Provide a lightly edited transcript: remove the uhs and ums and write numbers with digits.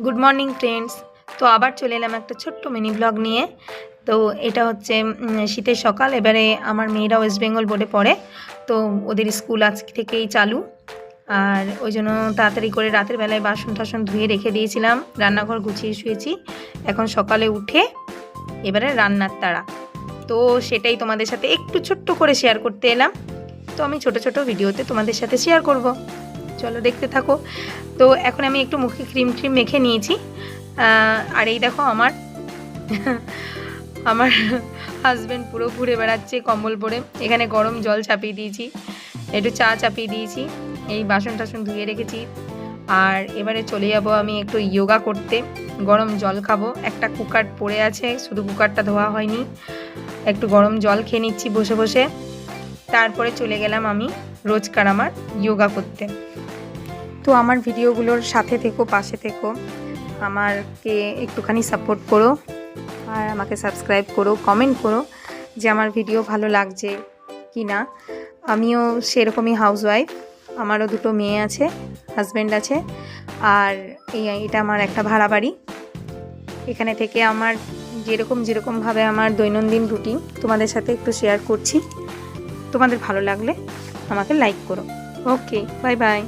Good morning friends. তো আবার চলে এলাম একটা ছোট্ট মিনি ব্লগ নিয়ে। তো এটা হচ্ছে শীতের সকাল। এবারে আমার মেয়েরা ওয়েস্ট বেঙ্গল বোর্ডে পড়ে, তো ওদের স্কুল আজ থেকেই চালু। আর ওই জন্য তাড়াতাড়ি করে রাতের বেলায় বাসন টাসন ধুয়ে রেখে দিয়েছিলাম, রান্নাঘর গুছিয়ে শুয়েছি। এখন সকালে উঠে এবারে রান্নার তাড়া, তো সেটাই তোমাদের সাথে একটু ছোট্ট করে শেয়ার করতে এলাম। তো আমি ছোট ছোট ভিডিওতে তোমাদের সাথে শেয়ার করব, চলো দেখতে থাকো। তো এখন আমি একটু মুখে ক্রিম মেখে নিয়েছি। আর এই দেখো আমার আমার হাজব্যান্ড পুরো ঘুরে বেড়াচ্ছে কম্বল পরে। এখানে গরম জল চাপিয়ে দিয়েছি, একটু চা চাপিয়ে দিয়েছি, এই বাসন টাসন ধুয়ে রেখেছি। আর এবারে চলে যাব আমি একটু যোগা করতে, গরম জল খাবো। একটা কুকার পড়ে আছে, শুধু কুকারটা ধোয়া হয়নি। একটু গরম জল খেয়ে নিচ্ছি বসে বসে। তারপরে চলে গেলাম আমি রোজকার আমার যোগা করতে। তো আমার ভিডিওগুলোর সাথে থেকো, পাশে থেকো, আমাকে একটুখানি সাপোর্ট করো আর আমাকে সাবস্ক্রাইব করো, কমেন্ট করো যে আমার ভিডিও ভালো লাগছে কি না। আমিও সেরকমই হাউসওয়াইফ, আমারও দুটো মেয়ে আছে, হাজব্যান্ড আছে। আর এটা আমার একটা ভাড়া বাড়ি। এখানে থেকে আমার যেরকমভাবে আমার দৈনন্দিন রুটিন তোমাদের সাথে একটু শেয়ার করছি। তোমাদের ভালো লাগলে আমাকে লাইক করো। ওকে, বাই বাই।